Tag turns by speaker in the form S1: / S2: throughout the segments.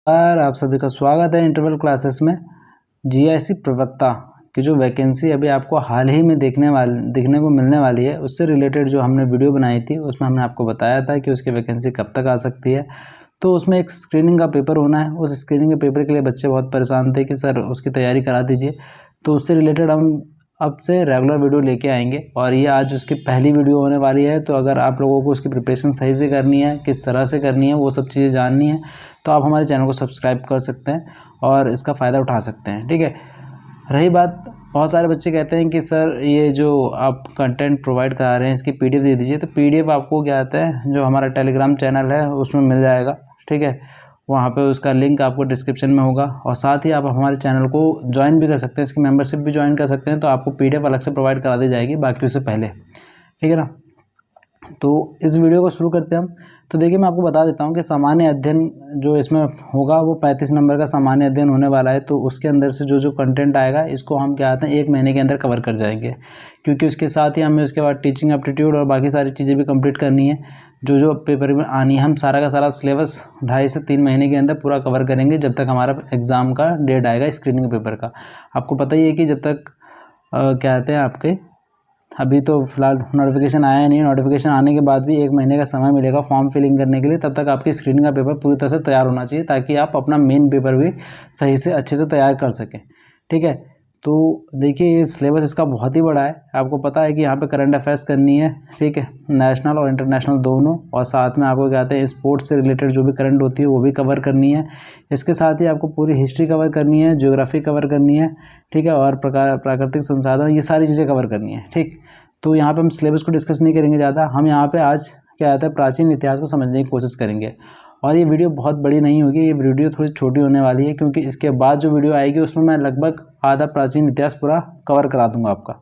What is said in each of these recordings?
S1: आप सभी का स्वागत है इंटरवल क्लासेस में। जीआईसी प्रवक्ता की जो वैकेंसी अभी आपको हाल ही में देखने को मिलने वाली है, उससे रिलेटेड जो हमने वीडियो बनाई थी उसमें हमने आपको बताया था कि उसकी वैकेंसी कब तक आ सकती है। तो उसमें एक स्क्रीनिंग का पेपर होना है। उस स्क्रीनिंग के पेपर के लिए बच्चे बहुत परेशान थे कि सर उसकी तैयारी करा दीजिए। तो उससे रिलेटेड हम अब से रेगुलर वीडियो लेके आएंगे और ये आज उसकी पहली वीडियो होने वाली है। तो अगर आप लोगों को उसकी प्रिपरेशन सही से करनी है, किस तरह से करनी है, वो सब चीज़ें जाननी है, तो आप हमारे चैनल को सब्सक्राइब कर सकते हैं और इसका फ़ायदा उठा सकते हैं। ठीक है। रही बात, बहुत सारे बच्चे कहते हैं कि सर ये जो आप कंटेंट प्रोवाइड करा रहे हैं इसकी पीडीएफ दे दीजिए। तो पीडीएफ आपको क्या आता है, जो हमारा टेलीग्राम चैनल है उसमें मिल जाएगा। ठीक है, वहाँ पे उसका लिंक आपको डिस्क्रिप्शन में होगा और साथ ही आप हमारे चैनल को ज्वाइन भी कर सकते हैं, इसकी मेंबरशिप भी ज्वाइन कर सकते हैं। तो आपको पीडीएफ अलग से प्रोवाइड करा दी जाएगी बाकी उससे पहले। ठीक है ना। तो इस वीडियो को शुरू करते हैं हम। तो देखिए, मैं आपको बता देता हूँ कि सामान्य अध्ययन जो इसमें होगा वो 35 नंबर का सामान्य अध्ययन होने वाला है। तो उसके अंदर से जो जो कंटेंट आएगा इसको हम क्या आते हैं 1 महीने के अंदर कवर कर जाएंगे, क्योंकि उसके साथ ही हमें उसके बाद टीचिंग एप्टीट्यूड और बाकी सारी चीज़ें भी कंप्लीट करनी है जो जो पेपर में आनी है। हम सारा का सारा सिलेबस 2.5 से 3 महीने के अंदर पूरा कवर करेंगे जब तक हमारा एग्ज़ाम का डेट आएगा स्क्रीनिंग पेपर का। आपको पता ही है कि जब तक क्या कहते हैं आपके अभी तो फिलहाल नोटिफिकेशन आया नहीं। नोटिफिकेशन आने के बाद भी 1 महीने का समय मिलेगा फॉर्म फिलिंग करने के लिए। तब तक आपकी स्क्रीनिंग का पेपर पूरी तरह से तैयार होना चाहिए ताकि आप अपना मेन पेपर भी सही से अच्छे से तैयार कर सकें। ठीक है। तो देखिए, ये सिलेबस इसका बहुत ही बड़ा है। आपको पता है कि यहाँ पे करंट अफेयर्स करनी है, ठीक है, नेशनल और इंटरनेशनल दोनों, और साथ में आपको क्या कहते हैं स्पोर्ट्स से रिलेटेड जो भी करंट होती है वो भी कवर करनी है। इसके साथ ही आपको पूरी हिस्ट्री कवर करनी है, ज्योग्राफी कवर करनी है, ठीक है, और प्राकृतिक संसाधन, ये सारी चीज़ें कवर करनी है। ठीक। तो यहाँ पे हम सिलेबस को डिस्कस नहीं करेंगे ज़्यादा। हम यहाँ पे आज क्या आता है प्राचीन इतिहास को समझने की कोशिश करेंगे। और ये वीडियो बहुत बड़ी नहीं होगी, ये वीडियो थोड़ी छोटी होने वाली है, क्योंकि इसके बाद जो वीडियो आएगी उसमें मैं लगभग आधा प्राचीन इतिहास पूरा कवर करा दूंगा आपका।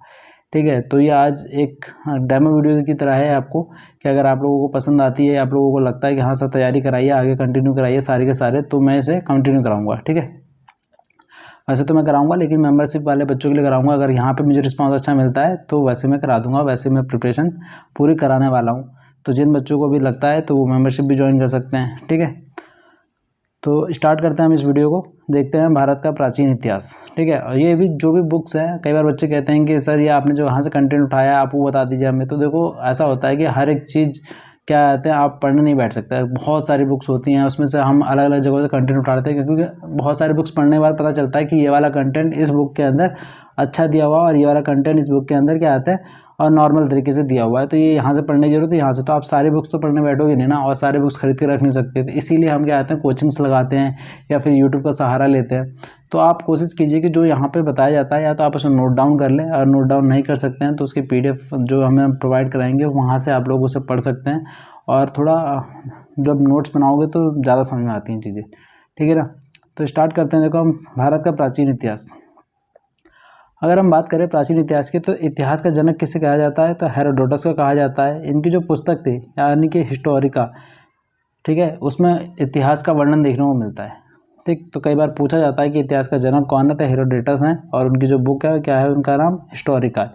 S1: ठीक है। तो ये आज एक डेमो वीडियो की तरह है आपको, कि अगर आप लोगों को पसंद आती है, आप लोगों को लगता है कि हाँ सर तैयारी कराइए, आगे कंटिन्यू कराइए सारे के सारे, तो मैं इसे कंटिन्यू कराऊँगा। ठीक है। वैसे तो मैं कराऊंगा, लेकिन मेंबरशिप वाले बच्चों के लिए कराऊंगा। अगर यहाँ पे मुझे रिस्पांस अच्छा मिलता है तो वैसे मैं करा दूंगा, वैसे मैं प्रिपरेशन पूरी कराने वाला हूँ। तो जिन बच्चों को भी लगता है तो वो मेंबरशिप भी ज्वाइन कर सकते हैं। ठीक है। तो स्टार्ट करते हैं हम इस वीडियो को। देखते हैं भारत का प्राचीन इतिहास। ठीक है। और ये भी जो भी बुक्स हैं, कई बार बच्चे कहते हैं कि सर ये आपने जो यहाँ से कंटेंट उठाया आप वो बता दीजिए हमें। तो देखो, ऐसा होता है कि हर एक चीज़ क्या कहते हैं आप पढ़ने नहीं बैठ सकते। बहुत सारी बुक्स होती हैं, उसमें से हम अलग अलग जगहों से कंटेंट उठाते हैं, क्योंकि बहुत सारी बुक्स पढ़ने के बाद पता चलता है कि ये वाला कंटेंट इस बुक के अंदर अच्छा दिया हुआ और ये वाला कंटेंट इस बुक के अंदर क्या आता है और नॉर्मल तरीके से दिया हुआ है। तो ये यहाँ से पढ़ने की जरूरत है, यहाँ से तो आप सारी बुक्स तो पढ़ने बैठोगे नहीं ना, और सारे बुक्स खरीद के रख नहीं सकते। तो इसीलिए हम क्या आते हैं कोचिंग्स लगाते हैं या फिर यूट्यूब का सहारा लेते हैं। तो आप कोशिश कीजिए कि जो यहाँ पे बताया जाता है या तो आप उसे नोट डाउन कर लें, और नोट डाउन नहीं कर सकते हैं तो उसकी पीडीएफ जो हमें प्रोवाइड कराएंगे वहाँ से आप लोग उसे पढ़ सकते हैं। और थोड़ा जब नोट्स बनाओगे तो ज़्यादा समझ में आती हैं चीज़ें। ठीक है ना। तो स्टार्ट करते हैं। देखो, हम भारत का प्राचीन इतिहास, अगर हम बात करें प्राचीन इतिहास की, तो इतिहास का जनक किसे कहा जाता है, तो हेरोडोटस को कहा जाता है। इनकी जो पुस्तक थी यानी कि हिस्टोरिका, ठीक है, उसमें इतिहास का वर्णन देखने को मिलता है। ठीक। तो कई बार पूछा जाता है कि इतिहास का जनक कौन है, तो हेरोडोटस हैं, और उनकी जो बुक है क्या है, उनका नाम हिस्टोरिका है।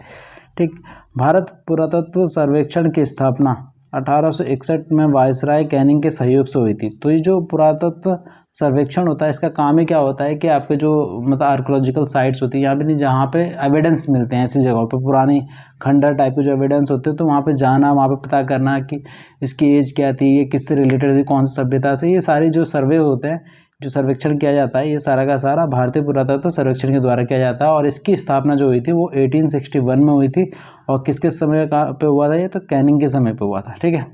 S1: ठीक। भारत पुरातत्व सर्वेक्षण की स्थापना 1861 में वायसराय कैनिंग के सहयोग से हुई थी। तो ये जो पुरातत्व सर्वेक्षण होता है, इसका काम ही क्या होता है कि आपके जो मतलब आर्कोलॉजिकल साइट्स होती है यहाँ पे, नहीं जहाँ पे एविडेंस मिलते हैं ऐसी जगहों पे, पुरानी खंडर टाइप के जो एविडेंस होते हैं, तो वहाँ पे जाना, वहाँ पे पता करना कि इसकी एज क्या थी, ये किससे रिलेटेड थी, कौन सी सभ्यता से, ये सारे जो सर्वे होते हैं, जो सर्वेक्षण किया जाता है, ये सारा का सारा भारतीय पुरातत्व सर्वेक्षण के द्वारा किया जाता है। और इसकी स्थापना जो हुई थी वो 1861 में हुई थी। और किसके समय का पे हुआ था ये, तो कैनिंग के समय पे हुआ था। ठीक है।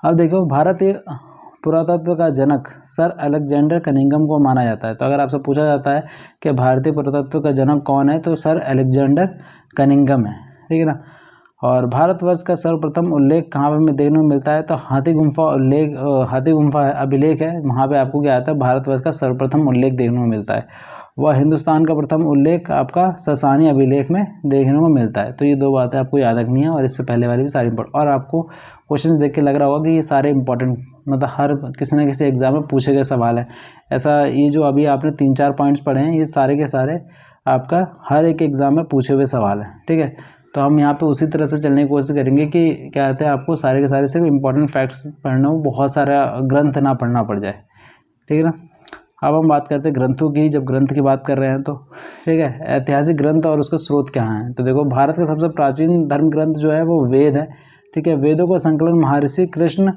S1: अब देखो, भारतीय पुरातत्व का जनक सर अलेक्जेंडर कनिंघम को माना जाता है। तो अगर आपसे पूछा जाता है कि भारतीय पुरातत्व का जनक कौन है, तो सर अलेक्जेंडर कनिंघम है। ठीक है ना। और भारतवर्ष का सर्वप्रथम उल्लेख कहाँ पर हमें देखने को मिलता है, तो हाथी गुम्फा अभिलेख है, वहाँ पे आपको क्या आता है भारतवर्ष का सर्वप्रथम उल्लेख देखने को मिलता है। वह हिंदुस्तान का प्रथम उल्लेख आपका ससानी अभिलेख में देखने को मिलता है। तो ये दो बातें आपको याद रखनी है, और इससे पहले वाली भी सारी इंपॉर्टेंट, और आपको क्वेश्चन देख के लग रहा होगा कि ये सारे इंपॉर्टेंट, मतलब हर किसी न किसी एग्जाम में पूछे गए सवाल है। ऐसा ये जो अभी आपने 3-4 पॉइंट्स पढ़े हैं, ये सारे के सारे आपका हर एक एग्जाम में पूछे हुए सवाल हैं। ठीक है। तो हम यहाँ पे उसी तरह से चलने की कोशिश करेंगे कि क्या कहते हैं आपको सारे के सारे सिर्फ इंपॉर्टेंट फैक्ट्स पढ़ना हो, बहुत सारा ग्रंथ ना पढ़ना पड़ जाए। ठीक है ना। अब हम बात करते हैं ग्रंथों की। जब ग्रंथ की बात कर रहे हैं तो ठीक है, ऐतिहासिक ग्रंथ और उसके स्रोत क्या हैं। तो देखो, भारत का सबसे प्राचीन धर्म ग्रंथ जो है वो वेद है। ठीक है, वेदों का संकलन महर्षि कृष्ण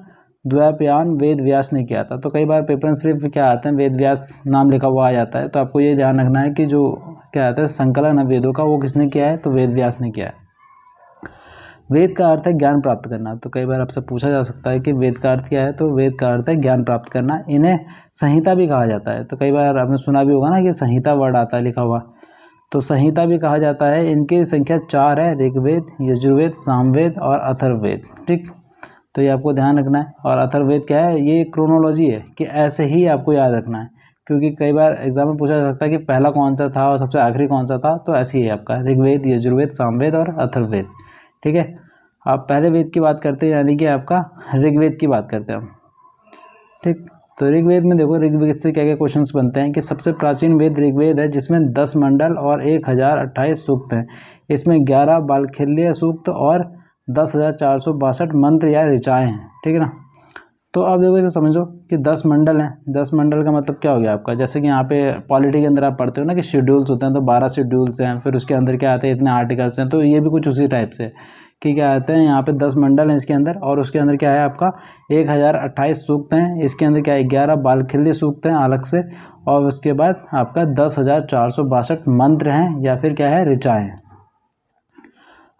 S1: द्वैपायन वेद व्यास ने किया था। तो कई बार पेपर सिर्फ क्या आते हैं, वेद व्यास नाम लिखा हुआ आ जाता है। तो आपको ये ध्यान रखना है कि जो क्या आता है संकलन है वेदों का, वो किसने किया है, तो वेद व्यास ने किया है। वेद का अर्थ है ज्ञान प्राप्त करना। तो कई बार आपसे पूछा जा सकता है कि वेद का अर्थ क्या है, तो वेद का अर्थ है ज्ञान प्राप्त करना। इन्हें संहिता भी कहा जाता है। तो कई बार आपने सुना भी होगा ना कि संहिता वर्ड आता है लिखा हुआ, तो संहिता भी कहा जाता है। इनकी संख्या 4 है, ऋग्वेद, यजुर्वेद, सामवेद और अथर्ववेद। ठीक, तो ये आपको ध्यान रखना है। और अथर्ववेद क्या है, ये क्रोनोलॉजी है कि ऐसे ही आपको याद रखना है, क्योंकि कई बार एग्जाम में पूछा जा सकता है कि पहला कौन सा था और सबसे आखिरी कौन सा था। तो ऐसे ही है आपका ऋग्वेद, यजुर्वेद, सामवेद और अथर्ववेद। ठीक है, आप पहले वेद की बात करते हैं, यानी कि आपका ऋग्वेद की बात करते हैं हम। ठीक, तो ऋग्वेद में देखो, ऋग्वेद से क्या क्या क्वेश्चंस बनते हैं कि सबसे प्राचीन वेद ऋग्वेद है, जिसमें 10 मंडल और 1028 सूक्त हैं। इसमें 11 बालखिल्य सूक्त और 10,462 मंत्र या ऋचाएँ हैं। ठीक है ना। तो अब देखो, इसे समझो कि 10 मंडल हैं। 10 मंडल का मतलब क्या हो गया आपका, जैसे कि यहाँ पे पॉलिटी के अंदर आप पढ़ते हो ना कि शेड्यूल्स होते हैं, तो 12 शेड्यूल्स हैं, फिर उसके अंदर क्या आते हैं, इतने आर्टिकल्स हैं। तो ये भी कुछ उसी टाइप से कि क्या आते हैं, यहाँ पे 10 मंडल हैं इसके अंदर, और उसके अंदर क्या है आपका 1028 सूक्त हैं। इसके अंदर क्या है 11 बालखिल्य सूक्त हैं अलग से, और उसके बाद आपका 10,462 मंत्र हैं या फिर क्या है ऋचाएँ हैं।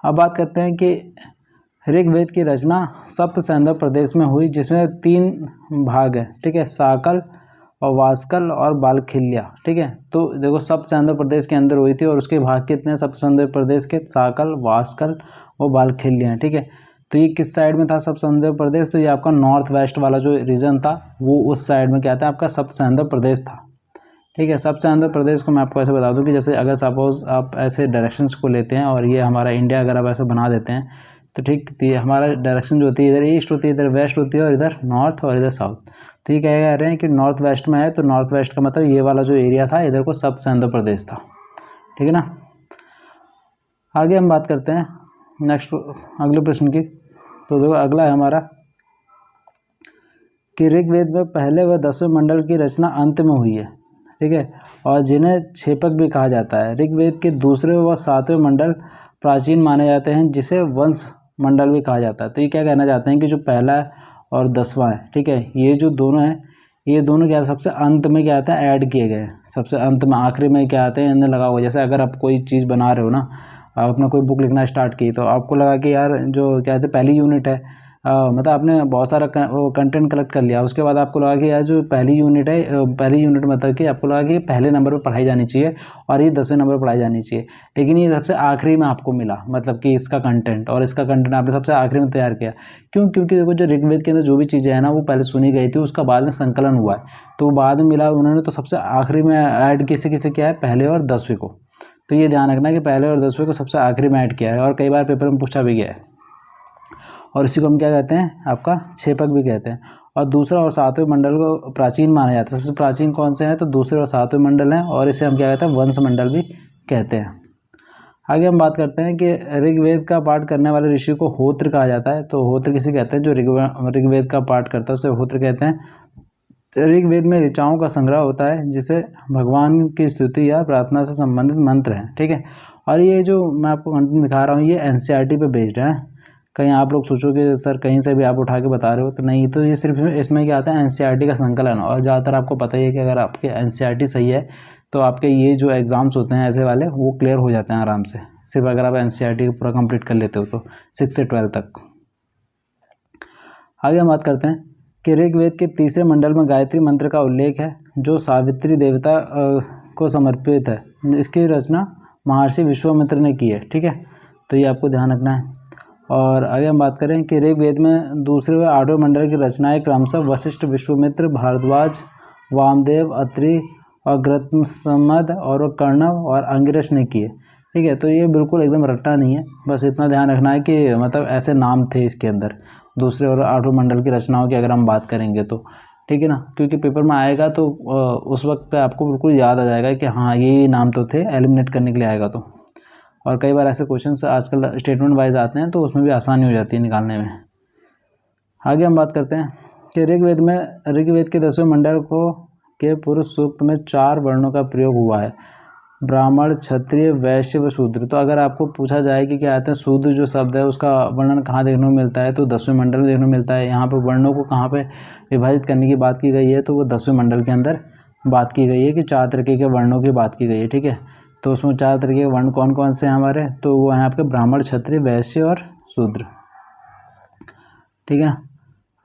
S1: अब बात करते हैं कि ऋग्वेद की रचना सप्त सैंधव प्रदेश में हुई, जिसमें 3 भाग हैं। ठीक है, साकल और वास्कल और बालखिल्या। ठीक है, तो देखो सप्त सैंधव प्रदेश के अंदर हुई थी, और उसके भाग कितने हैं सप्त सैंधव प्रदेश के, साकल, वास्कल और बालखिल्या। ठीक है, तो ये किस साइड में था सप्त सैंधव प्रदेश, तो ये आपका नॉर्थ वेस्ट वाला जो रीजन था वो उस साइड में क्या था आपका सप्त सैंधव प्रदेश था। ठीक है, सप्त सैंधव प्रदेश को मैं आपको ऐसे बता दूं कि जैसे अगर सपोज आप ऐसे डायरेक्शंस को लेते हैं और ये हमारा इंडिया अगर आप ऐसे बना देते हैं, तो ठीक, तो ये हमारा डायरेक्शन जो होती है, इधर ईस्ट होती है, इधर वेस्ट होती है, और इधर नॉर्थ और इधर साउथ। तो ये क्या कह रहे हैं कि नॉर्थ वेस्ट में है, तो नॉर्थ वेस्ट का मतलब ये वाला जो एरिया था इधर को सप्त सैंधव प्रदेश था। ठीक है ना। आगे हम बात करते हैं नेक्स्ट अगले प्रश्न की। तो देखो अगला है हमारा कि ऋग्वेद में पहले व 10वें मंडल की रचना अंत में हुई है। ठीक है, और जिन्हें छेपक भी कहा जाता है। ऋग्वेद के दूसरे व 7वें मंडल प्राचीन माने जाते हैं, जिसे वंश मंडल भी कहा जाता है। तो ये क्या कहना चाहते हैं कि जो पहला है और 10वां है, ठीक है, ये जो दोनों हैं, ये दोनों क्या सबसे अंत में क्या आता है ऐड किए गए हैं। सबसे अंत में आखिरी में क्या आते हैं, इन्हें लगा हुआ। जैसे अगर आप कोई चीज़ बना रहे हो ना, आप अपना कोई बुक लिखना स्टार्ट की, तो आपको लगा कि यार जो क्या कहते हैं पहली यूनिट है, मतलब आपने बहुत सारा कंटेंट कलेक्ट कर लिया, उसके बाद आपको लगा कि यार जो पहली यूनिट है, पहली यूनिट मतलब कि आपको लगा कि ये पहले नंबर पर पढ़ाई जानी चाहिए और ये 10वें नंबर पर पढ़ाई जानी चाहिए, लेकिन ये सबसे आखिरी में आपको मिला, मतलब कि इसका कंटेंट, और इसका कंटेंट आपने सबसे आखिरी में तैयार किया। क्यों? क्योंकि देखो जो ऋग्वेद के अंदर जो भी चीज़ें हैं ना, वो पहले सुनी गई थी, उसका बाद में संकलन हुआ है, तो बाद में मिला उन्होंने, तो सबसे आखिरी में ऐड किसे किसे किया है, पहले और 10वें को। तो ये ध्यान रखना कि पहले और 10वें को सबसे आखिरी में ऐड किया है, और कई बार पेपर में पूछा भी गया है। और इसी को हम क्या कहते हैं, आपका छेपक भी कहते हैं। और दूसरा और 7वें मंडल को प्राचीन माना जाता है। सबसे प्राचीन कौन से हैं, तो दूसरे और 7वें मंडल हैं, और इसे हम क्या कहते हैं, वंश मंडल भी कहते हैं। आगे हम बात करते हैं कि ऋग्वेद का पाठ करने वाले ऋषि को होत्र कहा जाता है। तो होत्र किसे कहते हैं, जो ऋग्वेद का पाठ करता है उसे होत्र कहते हैं। ऋग्वेद में ऋचाओं का संग्रह होता है, जिसे भगवान की स्तुति या प्रार्थना से संबंधित मंत्र हैं। ठीक है, और ये जो मैं आपको कंटेंट दिखा रहा हूँ, ये एनसीईआरटी पे बेस्ड है। कहीं आप लोग सोचोगे सर कहीं से भी आप उठा के बता रहे हो, तो नहीं, तो ये सिर्फ इसमें क्या आता है, एनसीईआरटी का संकलन। और ज़्यादातर आपको पता ही है कि अगर आपके एनसीईआरटी सही है, तो आपके ये जो एग्ज़ाम्स होते हैं ऐसे वाले, वो क्लियर हो जाते हैं आराम से, सिर्फ अगर आप एनसीईआरटी पूरा कंप्लीट कर लेते हो तो 6 से 12 तक। आगे हम बात करते हैं कि ऋग्वेद के तीसरे मंडल में गायत्री मंत्र का उल्लेख है, जो सावित्री देवता को समर्पित है। इसकी रचना महर्षि विश्वामित्र ने की है। ठीक है, तो ये आपको ध्यान रखना है। और आगे हम बात करें कि ऋग्वेद में दूसरे व 8वें मंडल की रचनाएं क्रमशः वशिष्ठ, विश्वामित्र, भारद्वाज, वामदेव, अत्रि और गृत्समद और कर्णव और अंगिरस ने किए। ठीक है, तो ये बिल्कुल एकदम रट्टा नहीं है, बस इतना ध्यान रखना है कि मतलब ऐसे नाम थे इसके अंदर दूसरे और 8वें मंडल की रचनाओं की अगर हम बात करेंगे तो। ठीक है ना, क्योंकि पेपर में आएगा तो उस वक्त पे आपको बिल्कुल याद आ जाएगा कि हाँ ये नाम तो थे, एलिमिनेट करने के लिए आएगा तो। और कई बार ऐसे क्वेश्चंस आजकल स्टेटमेंट वाइज आते हैं, तो उसमें भी आसानी हो जाती है निकालने में। आगे हम बात करते हैं कि ऋग्वेद के 10वें मंडल को के पुरुष सूक्त में 4 वर्णों का प्रयोग हुआ है, ब्राह्मण, क्षत्रिय, वैश्य व शूद्र। तो अगर आपको पूछा जाए कि क्या कहते हैं शूद्र जो शब्द है उसका वर्णन कहाँ देखने को मिलता है, तो 10वें मंडल में देखने को मिलता है। यहाँ पर वर्णों को कहाँ पे विभाजित करने की बात की गई है, तो वो 10वें मंडल के अंदर बात की गई है कि 4 तरीके के वर्णों की बात की गई है, ठीक है। तो उसमें 4 तरीके के वर्ण कौन कौन से हैं हमारे, तो वो हैं आपके ब्राह्मण, क्षत्रिय, वैश्य और शूद्र, ठीक है।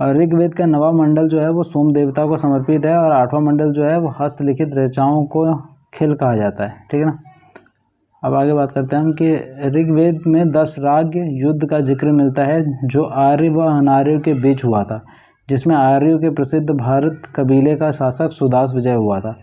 S1: और ऋग्वेद का 9वां मंडल जो है वो सोम देवता को समर्पित है, और 8वां मंडल जो है वो हस्तलिखित ऋचाओं को खिल कहा जाता है, ठीक है ना। अब आगे बात करते हैं हम कि ऋग्वेद में 10 राग युद्ध का जिक्र मिलता है जो आर्य व अनार्यों के बीच हुआ था, जिसमें आर्यों के प्रसिद्ध भारत कबीले का शासक सुदास विजय हुआ था।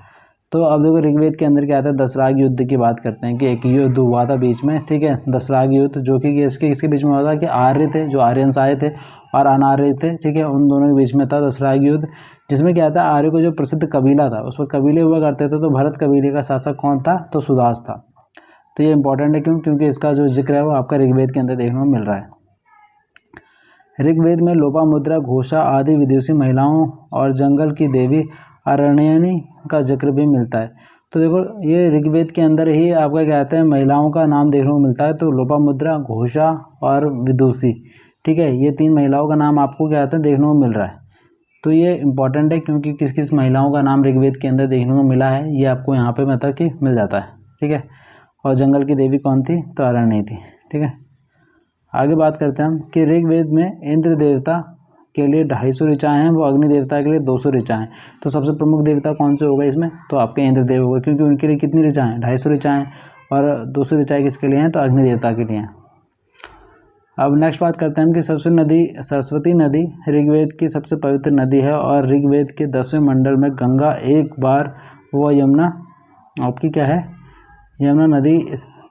S1: तो अब देखो ऋग्वेद के अंदर क्या आता है, 10 राग युद्ध की बात करते हैं कि एक युद्ध हुआ था बीच में, ठीक है, 10 राग युद्ध, जो कि इसके बीच में हुआ था कि आर्य थे, जो आर्यंस आए थे, और अनार्य थे, ठीक है, उन दोनों के बीच में था 10 राग युद्ध, जिसमें क्या था आर्य को जो प्रसिद्ध कबीला था उस पर कबीले हुआ करते थे, तो भरत कबीले का शासक कौन था, तो सुदास था। तो ये इंपॉर्टेंट है, क्यों, क्योंकि इसका जो जिक्र है वो आपका ऋग्वेद के अंदर देखने को मिल रहा है। ऋग्वेद में लोपामुद्रा, घोषा आदि विदेशी महिलाओं और जंगल की देवी अरण्यनी का जिक्र भी मिलता है। तो देखो ये ऋग्वेद के अंदर ही आपका क्या कहते हैं महिलाओं का नाम देखने को मिलता है, तो लोपामुद्रा, घोषा और विदुषी, ठीक है, ये 3 महिलाओं का नाम आपको क्या कहते हैं देखने को मिल रहा है। तो ये इंपॉर्टेंट है, क्योंकि किस किस महिलाओं का नाम ऋग्वेद के अंदर देखने को मिला है ये आपको यहाँ पे मतलब कि मिल जाता है, ठीक है। और जंगल की देवी कौन थी, तो अरण्य थी, ठीक है। आगे बात करते हैं हम कि ऋग्वेद में इंद्र देवता के लिए 250 ऋचाएँ हैं, वो अग्नि देवता के लिए 200 ऋचाएँ। तो सबसे प्रमुख देवता कौन से होगा इसमें, तो आपके इंद्र देव होगा, क्योंकि उनके लिए कितनी ऋचाएँ, 250 ऋचाएँ, और 200 ऋचाएँ किसके लिए हैं, तो अग्नि देवता के लिए हैं। अब नेक्स्ट बात करते हैं हम कि सरस्वती नदी ऋग्वेद की सबसे पवित्र नदी है, और ऋग्वेद के 10वें मंडल में गंगा एक बार व यमुना आपकी क्या है, यमुना नदी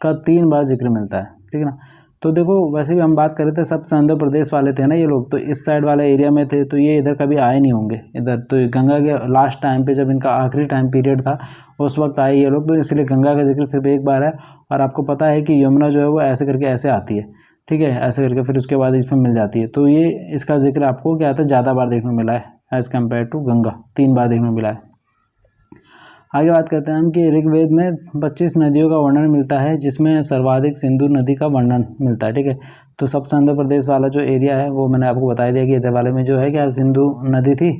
S1: का 3 बार जिक्र मिलता है, ठीक है ना। तो देखो वैसे भी हम बात कर रहे थे सब आंध्र प्रदेश वाले थे ना ये लोग, तो इस साइड वाले एरिया में थे, तो ये इधर कभी आए नहीं होंगे इधर। तो गंगा के लास्ट टाइम पे जब इनका आखिरी टाइम पीरियड था उस वक्त आए ये लोग, तो इसलिए गंगा का जिक्र सिर्फ एक बार है। और आपको पता है कि यमुना जो है वो ऐसे करके ऐसे आती है, ठीक है, ऐसे करके फिर उसके बाद इसमें मिल जाती है। तो ये इसका जिक्र आपको क्या आता है ज़्यादा बार देखने को मिला है एज़ कम्पेयर टू गंगा, 3 बार देखने को मिला है। आगे बात करते हैं हम कि ऋग्वेद में 25 नदियों का वर्णन मिलता है, जिसमें सर्वाधिक सिंधु नदी का वर्णन मिलता है, ठीक है। तो सबसे आंध्र प्रदेश वाला जो एरिया है वो मैंने आपको बता दिया कि इधर वाले में जो है क्या सिंधु नदी थी,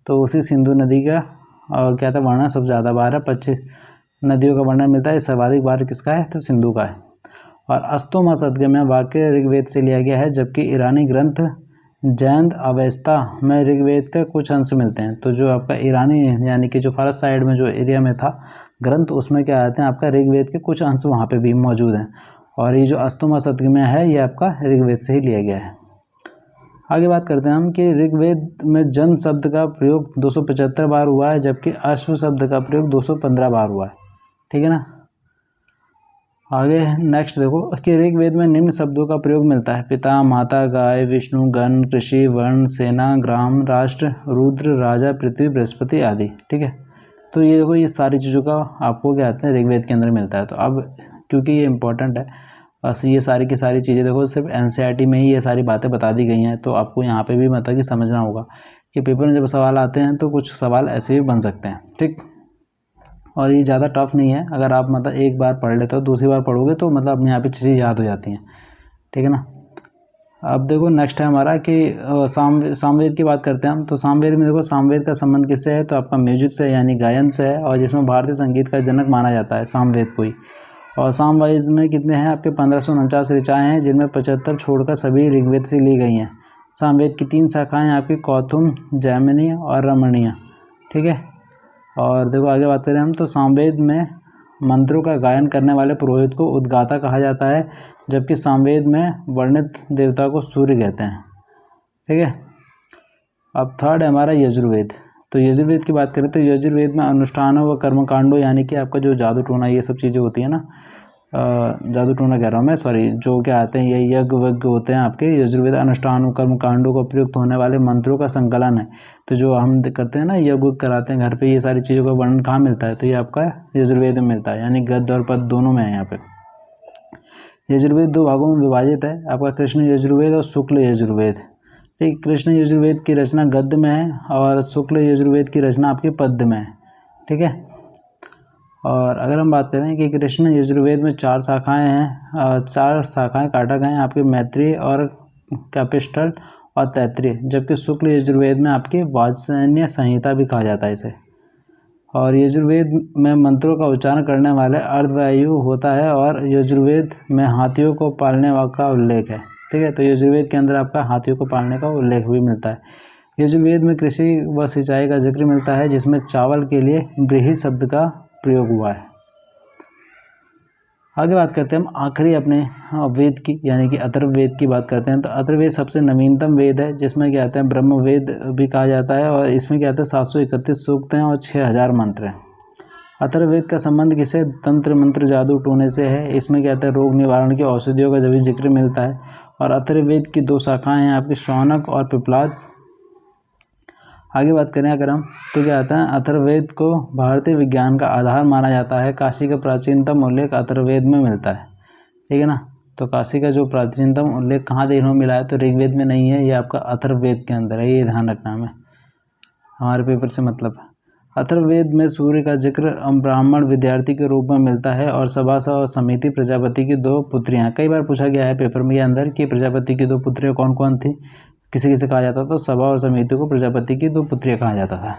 S1: तो उसी सिंधु नदी का क्या था वर्णन सबसे ज़्यादा बार है, 25 नदियों का वर्णन मिलता है। सर्वाधिक बार किसका है, तो सिंधु का है। और अस्तोमा सदगम्य वाक्य ऋग्वेद से लिया गया है, जबकि ईरानी ग्रंथ जैन अवेस्ता में ऋग्वेद के कुछ अंश मिलते हैं। तो जो आपका ईरानी यानी कि जो फारस साइड में जो एरिया में था ग्रंथ, उसमें क्या आते हैं आपका ऋग्वेद के कुछ अंश वहाँ पे भी मौजूद हैं। और ये जो अस्तोमा सदगम्य है ये आपका ऋग्वेद से ही लिया गया है। आगे बात करते हैं हम कि ऋग्वेद में जन शब्द का प्रयोग 275 बार हुआ है, जबकि अश्व शब्द का प्रयोग 215 बार हुआ है, ठीक है ना। आगे नेक्स्ट देखो कि ऋग्वेद में निम्न शब्दों का प्रयोग मिलता है, पिता, माता, गाय, विष्णु, गण, कृषि, वर्ण, सेना, ग्राम, राष्ट्र, रुद्र, राजा, पृथ्वी, बृहस्पति आदि, ठीक है। तो ये देखो ये सारी चीज़ों का आपको क्या कहते हैं ऋग्वेद के अंदर मिलता है। तो अब क्योंकि ये इंपॉर्टेंट है, बस ये सारी की सारी चीज़ें देखो सिर्फ एनसीईआरटी में ही ये सारी बातें बता दी गई हैं, तो आपको यहाँ पे भी मतलब कि समझना होगा कि पेपर में जब सवाल आते हैं तो कुछ सवाल ऐसे भी बन सकते हैं, ठीक। और ये ज़्यादा टफ नहीं है, अगर आप मतलब एक बार पढ़ लेते हो दूसरी बार पढ़ोगे तो मतलब अपने यहाँ पे चीज़ें याद हो जाती हैं, ठीक है ना। अब देखो नेक्स्ट है हमारा कि सामवेद की बात करते हैं हम। तो सामवेद में देखो सामवेद का संबंध किससे है, तो आपका म्यूजिक से यानी गायन से है, और जिसमें भारतीय संगीत का जनक माना जाता है सामवेद को ही। और सामवेद में कितने हैं आपके 1549 ऋचाएँ हैं, जिनमें 75 छोड़कर सभी ऋग्वेद से ली गई हैं। सामवेद की 3 शाखाएँ आपकी कौथुम, जैमिनी और रमणीय, ठीक है। और देखो आगे बात करें हम तो सामवेद में मंत्रों का गायन करने वाले पुरोहित को उद्गाता कहा जाता है, जबकि सामवेद में वर्णित देवता को सूर्य कहते हैं, ठीक है। अब थर्ड है हमारा यजुर्वेद। तो यजुर्वेद की बात करें तो यजुर्वेद में अनुष्ठानों व कर्मकांडों यानी कि आपका जो जादू टोना ये सब चीज़ें होती है ना, जादू टोना कह रहा हूँ मैं, सॉरी, जो क्या आते हैं ये यज्ञ वज्ञ होते हैं आपके यजुर्वेद अनुष्ठानों कर्मकांडों को प्रयुक्त होने वाले मंत्रों का संकलन है। तो जो हम करते हैं ना यज्ञ कराते हैं घर पे, ये सारी चीज़ों का वर्णन कहाँ मिलता है, तो ये आपका यजुर्वेद में मिलता है, यानी गद्य और पद्य दोनों में है यहाँ पे। यजुर्वेद 2 भागों में विभाजित है, आपका कृष्ण यजुर्वेद और शुक्ल यजुर्वेद, ठीक। कृष्ण यजुर्वेद की रचना गद्य में है और शुक्ल यजुर्वेद की रचना आपके पद्य में है, ठीक है। और अगर हम बात करें कि कृष्ण यजुर्वेद में 4 शाखाएं हैं, 4 शाखाएं काटा गए हैं आपके मैत्री और कैपिस्टल और तैत्रीय, जबकि शुक्ल यजुर्वेद में आपकी वाजसनेय संहिता भी कहा जाता है इसे। और यजुर्वेद में मंत्रों का उच्चारण करने वाले अर्धवायु होता है और यजुर्वेद में हाथियों को पालने का उल्लेख है, ठीक है। तो यजुर्वेद के अंदर आपका हाथियों को पालने का उल्लेख भी मिलता है। यजुर्वेद में कृषि व सिंचाई का जिक्र मिलता है, जिसमें चावल के लिए ब्रीहि शब्द का प्रयोग हुआ है। आगे बात करते हैं हम आखिरी अपने वेद की, यानी कि अथर्ववेद की बात करते हैं। तो अथर्ववेद सबसे नवीनतम वेद है, जिसमें क्या कहते हैं ब्रह्मवेद भी कहा जाता है, और इसमें क्या कहते हैं 731 सूक्त हैं और 6000 मंत्र हैं। अथर्ववेद का संबंध किसे तंत्र मंत्र जादू टोने से है। इसमें क्या कहते हैं रोग निवारण की औषधियों का जब भी जिक्र मिलता है। और अथर्ववेद की 2 शाखाएँ हैं आपकी, शौनक और पिप्लाद। आगे बात करें अगर हम, तो क्या आता है अथर्ववेद को भारतीय विज्ञान का आधार माना जाता है। काशी का प्राचीनतम उल्लेख अथर्ववेद में मिलता है, ठीक है ना। तो काशी का जो प्राचीनतम उल्लेख कहाँ देखने को मिला है, तो ऋग्वेद में नहीं है, ये आपका अथर्ववेद के अंदर है, ये ध्यान रखना है हमारे पेपर से मतलब। अथर्ववेद में सूर्य का जिक्र ब्राह्मण विद्यार्थी के रूप में मिलता है, और सभासा और समिति प्रजापति की 2 पुत्रियाँ। कई बार पूछा गया है पेपर के अंदर कि प्रजापति की 2 पुत्रियाँ कौन कौन थी, किसे किसे कहा जाता था। तो सभा और समिति को प्रजापति की 2 पुत्रियाँ कहा जाता था,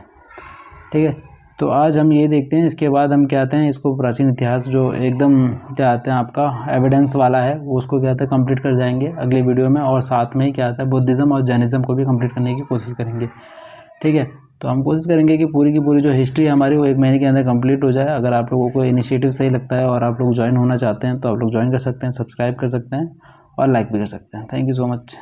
S1: ठीक है। तो आज हम ये देखते हैं, इसके बाद हम क्या आते हैं इसको प्राचीन इतिहास जो एकदम क्या आते हैं आपका एविडेंस वाला है, वो उसको क्या आते हैं कंप्लीट कर जाएंगे अगले वीडियो में। और साथ में ही क्या आता है बुद्धिज़्म और जैनिज़्म को भी कंप्लीट करने की कोशिश करेंगे, ठीक है। तो हम कोशिश करेंगे कि पूरी की पूरी जो हिस्ट्री हमारी वो 1 महीने के अंदर कंप्लीट हो जाए। अगर आप लोगों को इनिशिएटिव सही लगता है और आप लोग ज्वाइन होना चाहते हैं तो आप लोग ज्वाइन कर सकते हैं, सब्सक्राइब कर सकते हैं और लाइक भी कर सकते हैं। Thank you so much.